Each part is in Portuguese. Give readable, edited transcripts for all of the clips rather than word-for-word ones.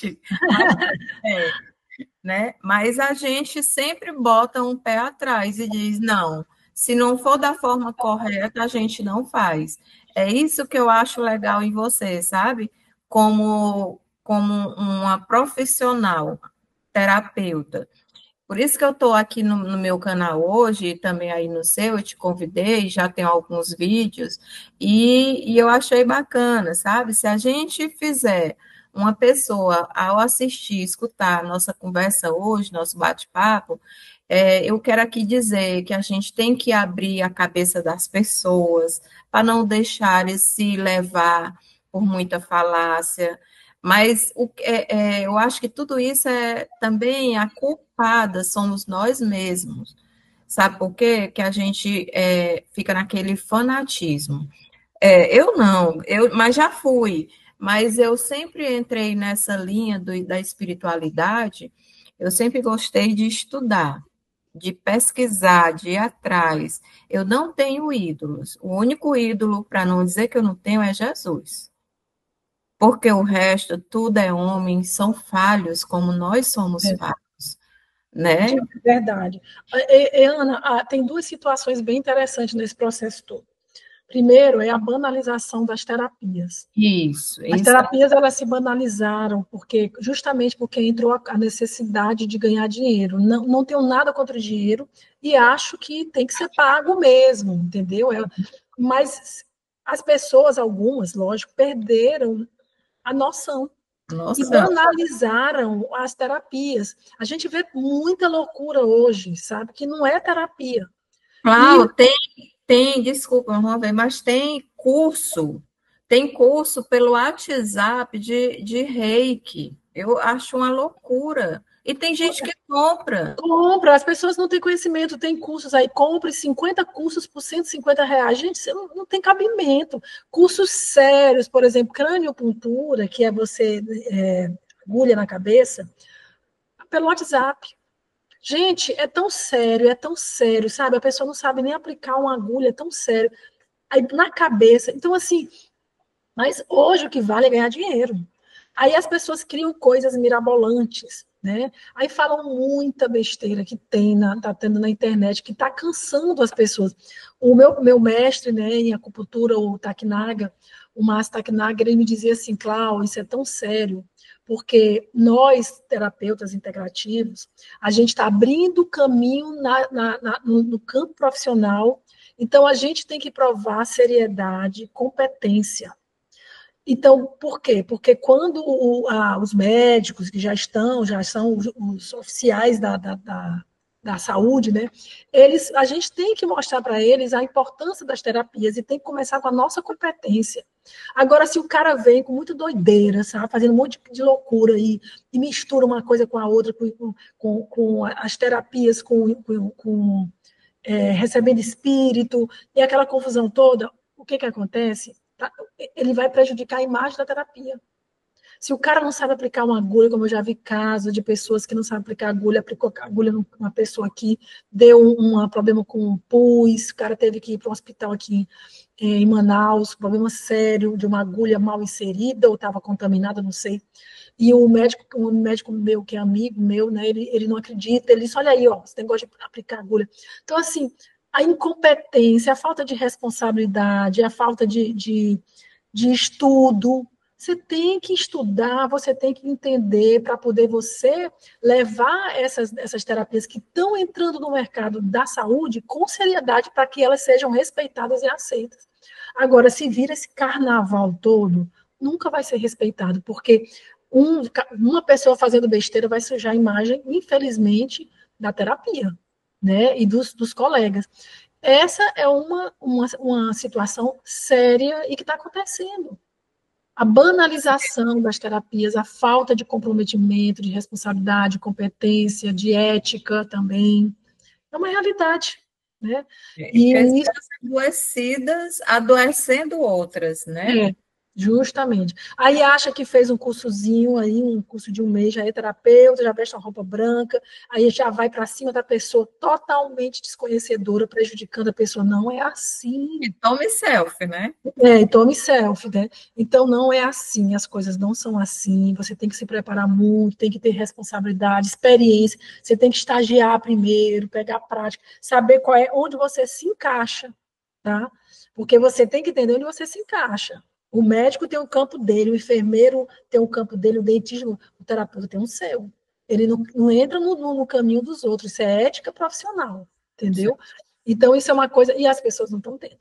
gente, é, né? Mas a gente sempre bota um pé atrás e diz, não, se não for da forma correta, a gente não faz. É isso que eu acho legal em você, sabe? Como uma profissional, terapeuta. Por isso que eu estou aqui no meu canal hoje, e também aí no seu, eu te convidei, já tem alguns vídeos, e eu achei bacana, sabe? Se a gente fizer uma pessoa, ao assistir, escutar a nossa conversa hoje, nosso bate-papo, eu quero aqui dizer que a gente tem que abrir a cabeça das pessoas para não deixar eles se levar por muita falácia, mas eu acho que tudo isso é também a culpada somos nós mesmos. Sabe por quê? Que a gente fica naquele fanatismo. Eu não, mas já fui. Mas eu sempre entrei nessa linha da espiritualidade. Eu sempre gostei de estudar, de pesquisar, de ir atrás. Eu não tenho ídolos. O único ídolo, para não dizer que eu não tenho, é Jesus, porque o resto, tudo é homem, são falhos como nós somos É, falhos, né? verdade. Ana, tem duas situações bem interessantes nesse processo todo. Primeiro é a banalização das terapias. As Isso. terapias elas se banalizaram justamente porque entrou a necessidade de ganhar dinheiro. Não tenho nada contra o dinheiro e acho que tem que ser pago mesmo, entendeu? Mas as pessoas, algumas, lógico, perderam a noção e Nossa, banalizaram as terapias. A gente vê muita loucura hoje, sabe? Que não é terapia. E claro, desculpa, uma vez, mas tem curso pelo WhatsApp de reiki. Eu acho uma loucura. E tem gente que compra. compra, as pessoas não têm conhecimento, tem cursos aí, compre 50 cursos por R$ 150. Gente, você não tem cabimento. Cursos sérios, por exemplo, craniopuntura, que é você agulha na cabeça, pelo WhatsApp. Gente, é tão sério, sabe? A pessoa não sabe nem aplicar uma agulha, é tão sério. Aí na cabeça. Então, assim, mas hoje o que vale é ganhar dinheiro. Aí as pessoas criam coisas mirabolantes, né? Aí falam muita besteira que tá tendo na internet, que está cansando as pessoas. O meu mestre, né, em acupuntura, o Márcio Taknaga, ele me dizia assim, Cláudio, isso é tão sério, porque nós, terapeutas integrativos, a gente está abrindo caminho no campo profissional, então a gente tem que provar seriedade, competência. Então, por quê? Porque quando os médicos que já são os oficiais da saúde, né? A gente tem que mostrar para eles a importância das terapias e tem que começar com a nossa competência. Agora, se o cara vem com muita doideira, sabe, fazendo um monte de loucura e mistura uma coisa com a outra, com as terapias, recebendo espírito, e aquela confusão toda, o que que acontece? Ele vai prejudicar a imagem da terapia. Se o cara não sabe aplicar uma agulha, como eu já vi casos de pessoas que não sabem aplicar agulha, aplicou agulha numa pessoa aqui, deu um problema com um pus, o cara teve que ir para um hospital aqui em Manaus, problema sério de uma agulha mal inserida ou estava contaminada, não sei. E um médico meu, que é amigo meu, né, ele não acredita, ele disse, olha aí, ó, você tem gosto de aplicar agulha. Então, assim, a incompetência, a falta de responsabilidade, a falta de estudo. Você tem que estudar, você tem que entender para poder você levar essas terapias que estão entrando no mercado da saúde com seriedade para que elas sejam respeitadas e aceitas. Agora, se vira esse carnaval todo, nunca vai ser respeitado, porque uma pessoa fazendo besteira vai sujar a imagem, infelizmente, da terapia, né? E dos colegas. Essa é uma situação séria e que está acontecendo. A banalização das terapias, a falta de comprometimento, de responsabilidade, competência, de ética também, é uma realidade. Né? E Pessoas adoecidas, adoecendo outras, né? é, Justamente. Aí acha que fez um cursozinho aí, um curso de um mês, já é terapeuta, já veste uma roupa branca, aí já vai para cima da pessoa totalmente desconhecedora, prejudicando a pessoa. Não é E assim. tome selfie, né? E tome selfie, né? Então não é assim, as coisas não são assim. Você tem que se preparar muito, tem que ter responsabilidade, experiência. Você tem que estagiar primeiro, pegar prática, saber qual é onde você se encaixa, tá? Porque você tem que entender onde você se encaixa. O médico tem um campo dele, o enfermeiro tem um campo dele, o dentista, o terapeuta tem um seu. Ele não entra no caminho dos outros. Isso é ética profissional, entendeu? Então, isso é uma coisa. E as pessoas não estão tendo.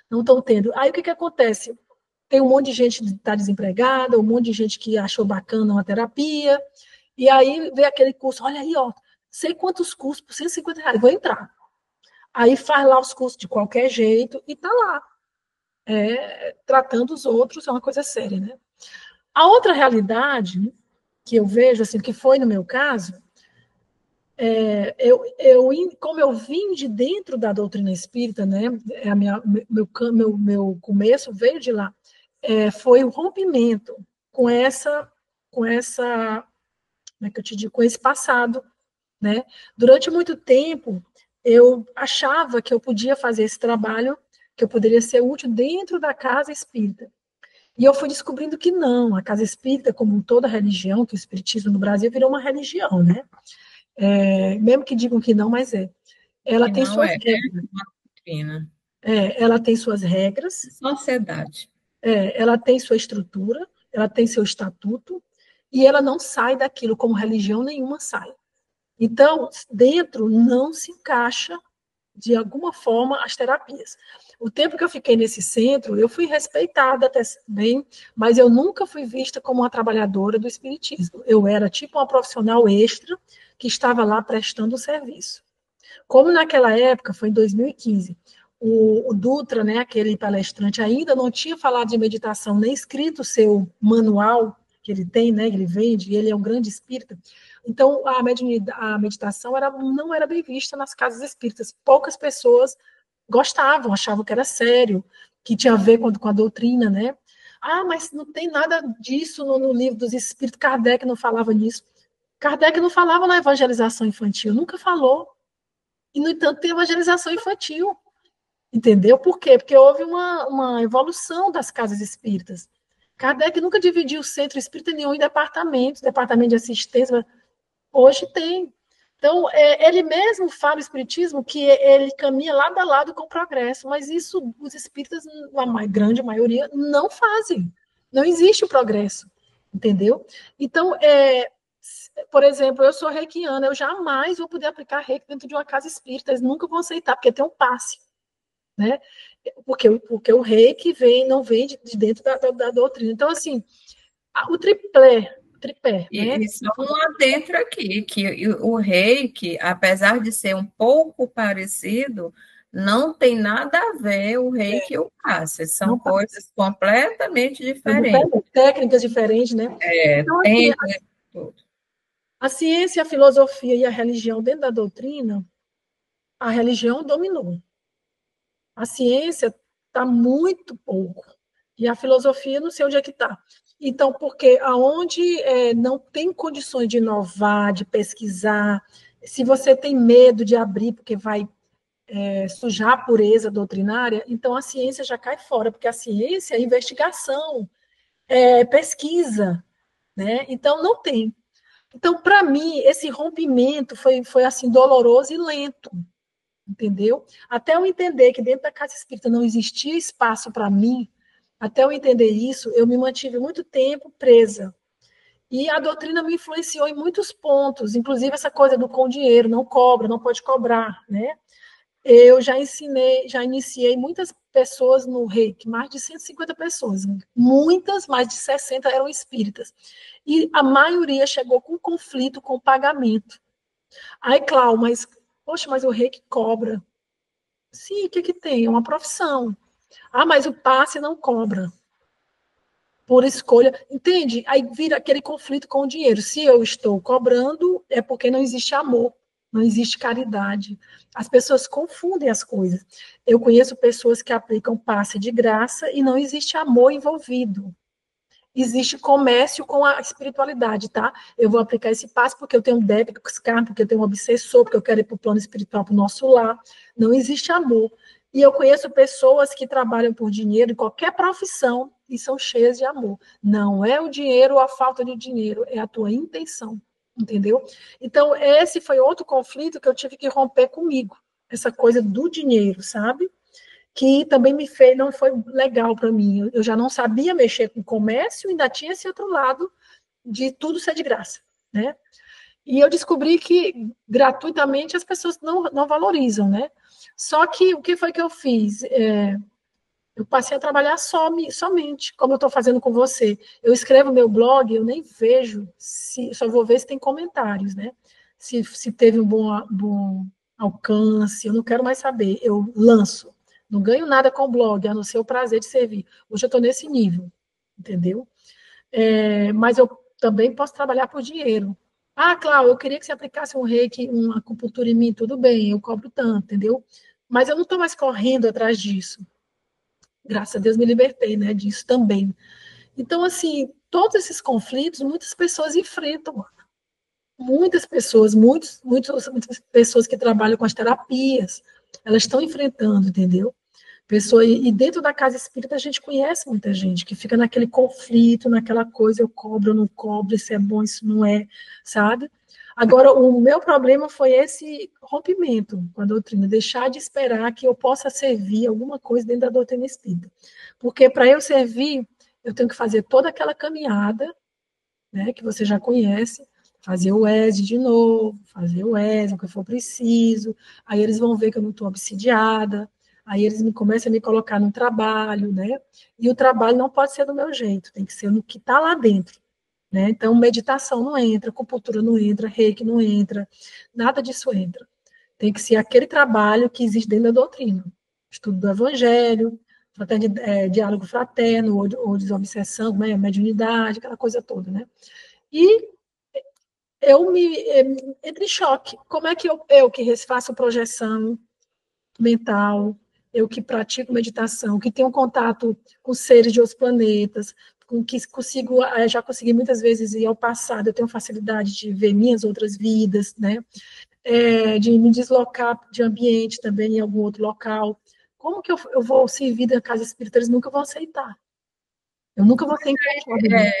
Não estão tendo. Aí o que acontece? Tem um monte de gente que está desempregada, um monte de gente que achou bacana uma terapia, e aí vê aquele curso, olha aí, ó, sei quantos cursos por R$ 150, vou entrar. Aí faz lá os cursos de qualquer jeito e tá lá, tratando os outros, é uma coisa séria, né? A outra realidade que eu vejo, assim, que foi no meu caso, como eu vim de dentro da doutrina espírita, né, meu começo veio de lá, foi o rompimento com essa, como é que eu te digo, com esse passado, né? Durante muito tempo, eu achava que eu podia fazer esse trabalho, que eu poderia ser útil dentro da casa espírita. E eu fui descobrindo que não, a casa espírita, como toda religião, que o espiritismo no Brasil virou uma religião, né? Mesmo que digam que não, mas é. Ela Que tem não suas é regras. uma doutrina. Ela tem suas regras, Sociedade. ela tem sua estrutura, ela tem seu estatuto, e ela não sai daquilo, como religião nenhuma sai. Então, dentro não se encaixa, de alguma forma, as terapias. O tempo que eu fiquei nesse centro, eu fui respeitada até bem, mas eu nunca fui vista como uma trabalhadora do espiritismo. Eu era tipo uma profissional extra que estava lá prestando serviço. Como naquela época, foi em 2015, o Dutra, né, aquele palestrante, ainda não tinha falado de meditação, nem escrito o seu manual que ele tem, né, ele vende, e ele é um grande espírita. Então, a meditação não era bem vista nas casas espíritas. Poucas pessoas gostavam, achavam que era sério, que tinha a ver com a doutrina, né? Ah, mas não tem nada disso no livro dos espíritos. Kardec não falava nisso. Kardec não falava na evangelização infantil, nunca falou. E, no entanto, tem evangelização infantil. Entendeu? Por quê? Porque houve uma evolução das casas espíritas. Kardec nunca dividiu o centro espírita em nenhum departamento, departamento de assistência. Hoje tem. Então, ele mesmo fala o espiritismo que ele caminha lado a lado com o progresso, mas isso os espíritas, a grande maioria, não fazem. Não existe o progresso, entendeu? Então, por exemplo, eu sou reikiana, eu jamais vou poder aplicar reiki dentro de uma casa espírita, eles nunca vão aceitar, porque tem um passe, né? Porque o reiki não vem de dentro da doutrina. Então, assim, o tripé, né? E só um adentro aqui, que o reiki, apesar de ser um pouco parecido, não tem nada a ver o reiki e o passe, são Não passa. coisas completamente É diferentes. diferente, técnicas diferentes, né? Então, assim, Tempo, tudo. a ciência, a filosofia e a religião dentro da doutrina, a religião dominou. A ciência está muito pouco. E a filosofia, não sei onde é que está. Então, porque aonde não tem condições de inovar, de pesquisar, se você tem medo de abrir porque vai sujar a pureza doutrinária, então a ciência já cai fora, porque a ciência é investigação, é pesquisa, né? Então, não tem. Então, para mim, esse rompimento foi assim doloroso e lento, entendeu? Até eu entender que dentro da casa espírita não existia espaço para mim, até eu entender isso, eu me mantive muito tempo presa. E a doutrina me influenciou em muitos pontos, inclusive essa coisa do com dinheiro, não cobra, não pode cobrar, né? Eu já iniciei muitas pessoas no Reiki, mais de 150 pessoas, muitas, mais de 60 eram espíritas. E a maioria chegou com conflito com o pagamento. Aí, Cláudio, poxa, mas o Reiki cobra. Sim, o que que tem? É uma profissão. Ah, mas o passe não cobra. Por escolha. Entende? Aí vira aquele conflito com o dinheiro. Se eu estou cobrando, é porque não existe amor. não existe caridade. As pessoas confundem as coisas. Eu conheço pessoas que aplicam passe de graça e não existe amor envolvido. Existe comércio com a espiritualidade, tá? Eu vou aplicar esse passe porque eu tenho um débito com esse cara, porque eu tenho um obsessor, porque eu quero ir para o plano espiritual, para o nosso lar. Não existe amor. E eu conheço pessoas que trabalham por dinheiro em qualquer profissão e são cheias de amor. Não é o dinheiro ou a falta de dinheiro, é a tua intenção, entendeu? Então, esse foi outro conflito que eu tive que romper comigo, essa coisa do dinheiro, sabe? Que também me fez, não foi legal para mim. Eu já não sabia mexer com comércio, ainda tinha esse outro lado de tudo ser de graça, né? E eu descobri que gratuitamente as pessoas não valorizam, né? Só que o que foi que eu fiz? Eu passei a trabalhar somente, como eu estou fazendo com você. Eu escrevo meu blog, eu nem vejo, só vou ver se tem comentários, né? Se teve um bom alcance, eu não quero mais saber. Eu lanço. Não ganho nada com o blog, a não ser o prazer de servir. Hoje eu estou nesse nível, entendeu? Mas eu também posso trabalhar por dinheiro. Ah, Cláudio, eu queria que você aplicasse um reiki, uma acupuntura em mim, tudo bem, eu cobro tanto, entendeu? Mas eu não estou mais correndo atrás disso. Graças a Deus me libertei, né, disso também. Então, assim, todos esses conflitos, muitas pessoas enfrentam. Muitas pessoas, muitas pessoas que trabalham com as terapias, elas estão enfrentando, entendeu? E dentro da casa espírita a gente conhece muita gente que fica naquele conflito, naquela coisa, eu cobro, eu não cobro, isso é bom, isso não é, sabe? Agora, o meu problema foi esse rompimento com a doutrina, deixar de esperar que eu possa servir alguma coisa dentro da doutrina espírita. Porque para eu servir, eu tenho que fazer toda aquela caminhada, né, que você já conhece, fazer o ESE de novo, fazer o ESE, o que for preciso, aí eles vão ver que eu não estou obsidiada, aí eles começam a me colocar no trabalho, né? E o trabalho não pode ser do meu jeito, tem que ser no que está lá dentro, né? Então, meditação não entra, acupuntura não entra, reiki não entra, nada disso entra. Tem que ser aquele trabalho que existe dentro da doutrina. Estudo do evangelho, diálogo fraterno, ou desobsessão, né? Mediunidade, aquela coisa toda, né? E eu entro em choque. Como é que eu que faço projeção mental, eu que pratico meditação, que tenho contato com seres de outros planetas, com que consigo, já consegui muitas vezes ir ao passado, eu tenho facilidade de ver minhas outras vidas, né? De me deslocar de ambiente também em algum outro local. Como que eu vou servir da casa espírita? Eles nunca vão aceitar. Eu nunca vou ser encaixada ali.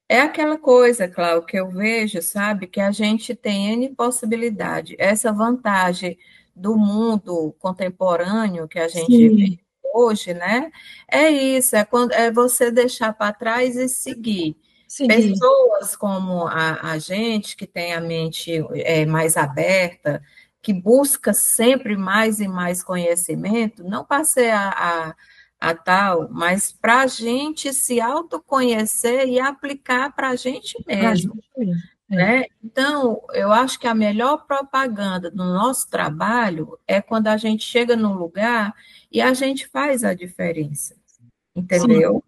É aquela coisa, Cláudio, que eu vejo, sabe, que a gente tem N possibilidade. Essa vantagem do mundo contemporâneo que a gente Sim, vive hoje, né? É isso, é você deixar para trás e seguir. seguir. Pessoas como a gente, que tem a mente mais aberta, que busca sempre mais e mais conhecimento, não passei a tal, mas para a gente se autoconhecer e aplicar para a gente Pra mesmo, gente mesmo. né? Então, eu acho que a melhor propaganda do nosso trabalho é quando a gente chega num lugar e a gente faz a diferença, Sim, entendeu?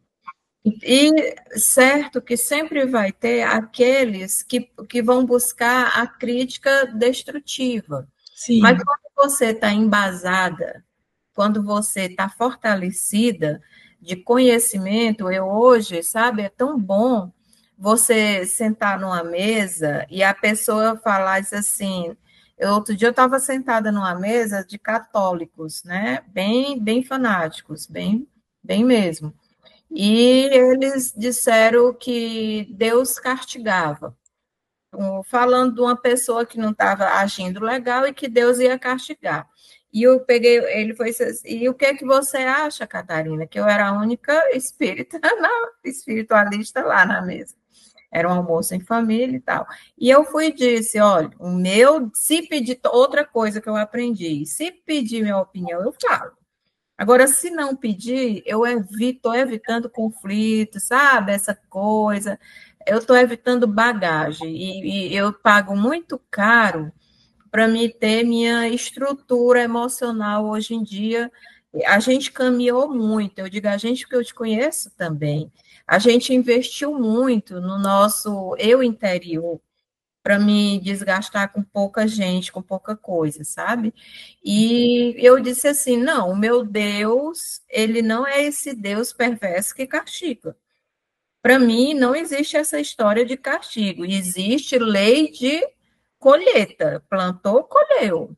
E certo que sempre vai ter aqueles que vão buscar a crítica destrutiva, mas sim. quando você está embasada, quando você está fortalecida de conhecimento, eu hoje, sabe, é tão bom você sentar numa mesa e a pessoa falar isso assim. Outro dia eu estava sentada numa mesa de católicos, né? Bem fanáticos, bem mesmo. E eles disseram que Deus castigava, falando de uma pessoa que não estava agindo legal e que Deus ia castigar. E eu peguei, ele foi assim, e o que é que você acha, Catarina? Que eu era a única espírita, não, espiritualista lá na mesa. Era um almoço em família e tal. E eu fui e disse, olha, o meu, se pedir outra coisa que eu aprendi, se pedir minha opinião, eu falo. Agora, se não pedir, eu estou evitando conflito, sabe? Essa coisa. Eu estou evitando bagagem. E eu pago muito caro para me ter minha estrutura emocional hoje em dia. A gente caminhou muito, eu digo a gente porque eu te conheço também. A gente investiu muito no nosso eu interior, para me desgastar com pouca gente, com pouca coisa, sabe? E eu disse assim: não, o meu Deus, ele não é esse Deus perverso que castiga. Para mim, não existe essa história de castigo, existe lei de colheita. Plantou, colheu.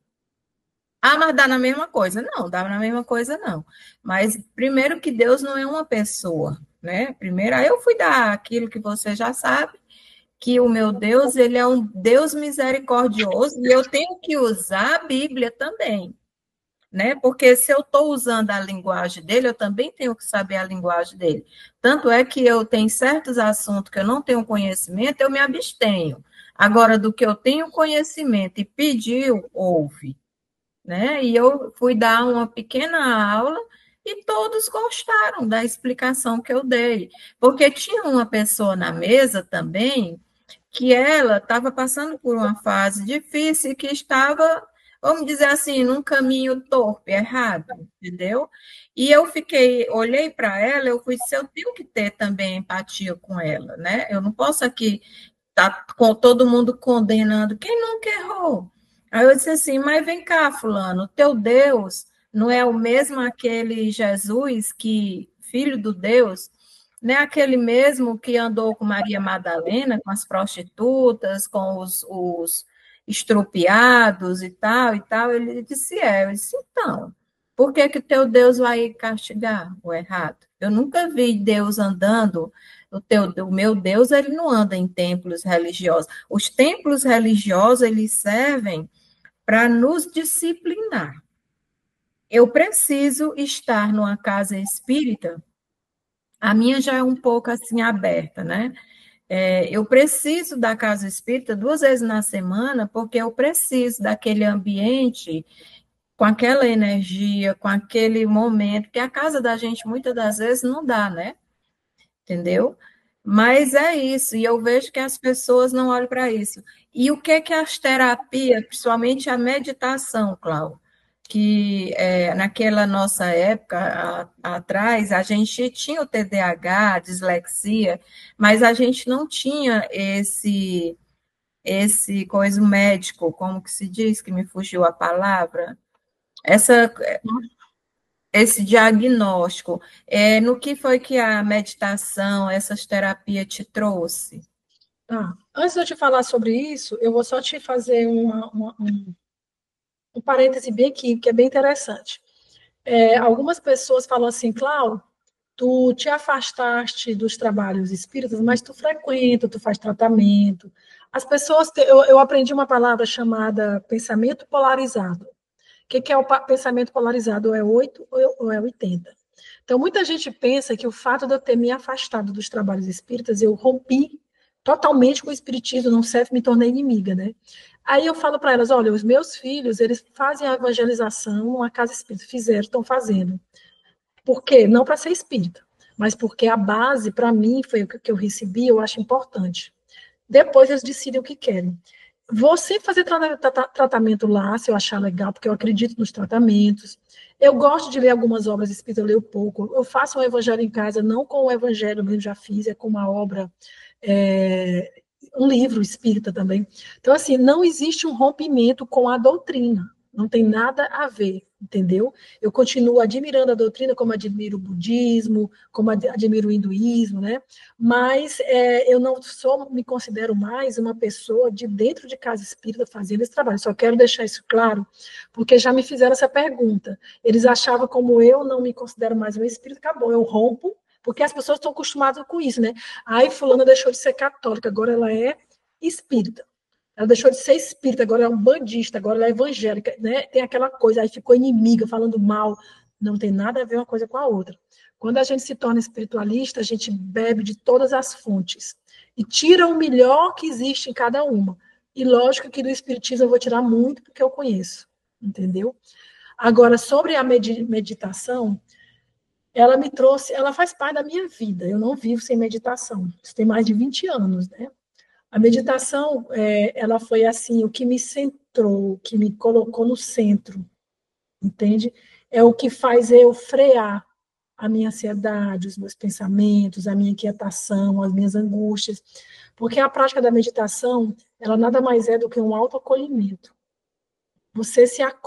Ah, mas dá na mesma coisa. Não, dá na mesma coisa, não. Mas primeiro que Deus não é uma pessoa, né? Primeiro, aí eu fui dar aquilo que você já sabe, que o meu Deus, ele é um Deus misericordioso, e eu tenho que usar a Bíblia também, né? Porque se eu estou usando a linguagem dele, eu também tenho que saber a linguagem dele. Tanto é que eu tenho certos assuntos que eu não tenho conhecimento, eu me abstenho. Agora, do que eu tenho conhecimento e pediu, ouve, né? E eu fui dar uma pequena aula e todos gostaram da explicação que eu dei, porque tinha uma pessoa na mesa também que ela estava passando por uma fase difícil e que estava, vamos dizer assim, num caminho torpe, errado, entendeu? E eu fiquei, olhei para ela, eu fui, se eu tenho que ter também empatia com ela, né? Eu não posso aqui tá com todo mundo condenando quem nunca errou. Aí eu disse assim, mas vem cá, fulano, teu Deus não é o mesmo aquele Jesus que, filho do Deus, não é aquele mesmo que andou com Maria Madalena, com as prostitutas, com os estropiados e tal, e tal. Ele disse, eu disse, então, por que que teu Deus vai castigar o errado? Eu nunca vi Deus andando o meu Deus, ele não anda em templos religiosos. Os templos religiosos, eles servem para nos disciplinar. Eu preciso estar numa casa espírita, a minha já é um pouco assim aberta, né? Eu preciso da casa espírita 2 vezes na semana, porque eu preciso daquele ambiente com aquela energia, com aquele momento, que a casa da gente muitas das vezes não dá, né? Entendeu? Mas é isso, e eu vejo que as pessoas não olham para isso. E o que é as terapias, principalmente a meditação, Cláudio? Que naquela nossa época atrás, a gente tinha o TDAH, a dislexia, mas a gente não tinha esse coisa médico, como que se diz, que me fugiu a palavra, essa esse diagnóstico. No que foi que a meditação, essas terapias te trouxe? Antes de eu te falar sobre isso, eu vou só te fazer um parêntese bem aqui, que é bem interessante. Algumas pessoas falam assim, Cláudio, tu te afastaste dos trabalhos espíritas, mas tu frequenta, tu faz tratamento. As pessoas, eu aprendi uma palavra chamada pensamento polarizado. O que é o pensamento polarizado? Ou é 8 ou é 80. Então, muita gente pensa que o fato de eu ter me afastado dos trabalhos espíritas, eu rompi totalmente com o espiritismo, não serve, me tornei inimiga, né? Aí eu falo para elas, olha, os meus filhos, eles fazem a evangelização numa casa espírita, fizeram, estão fazendo. Por quê? Não para ser espírita, mas porque a base, para mim, foi o que eu recebi, eu acho importante. Depois eles decidem o que querem. Vou sempre fazer tratamento lá, se eu achar legal, porque eu acredito nos tratamentos. Eu gosto de ler algumas obras espíritas, eu leio pouco. Eu faço um evangelho em casa, não com o evangelho mesmo, já fiz, é com uma obra, um livro espírita também. Então, assim, não existe um rompimento com a doutrina. Não tem nada a ver, entendeu? Eu continuo admirando a doutrina, como admiro o budismo, como admiro o hinduísmo, né? Mas eu não sou, me considero mais uma pessoa de dentro de casa espírita fazendo esse trabalho. Só quero deixar isso claro, porque já me fizeram essa pergunta. Eles achavam como eu não me considero mais uma espírita, acabou, eu rompo, porque as pessoas estão acostumadas com isso, né? Aí fulana deixou de ser católica, agora ela é espírita. Ela deixou de ser espírita, agora é um bandista, agora ela é evangélica, né? Tem aquela coisa, aí ficou inimiga, falando mal. Não tem nada a ver uma coisa com a outra. Quando a gente se torna espiritualista, a gente bebe de todas as fontes e tira o melhor que existe em cada uma. E lógico que do espiritismo eu vou tirar muito porque eu conheço, entendeu? Agora, sobre a meditação, ela me trouxe, ela faz parte da minha vida. Eu não vivo sem meditação. Isso tem mais de 20 anos, né? A meditação, ela foi assim, o que me centrou, o que me colocou no centro, entende? É o que faz eu frear a minha ansiedade, os meus pensamentos, a minha inquietação, as minhas angústias. Porque a prática da meditação, ela nada mais é do que um autoacolhimento. Você se acolhe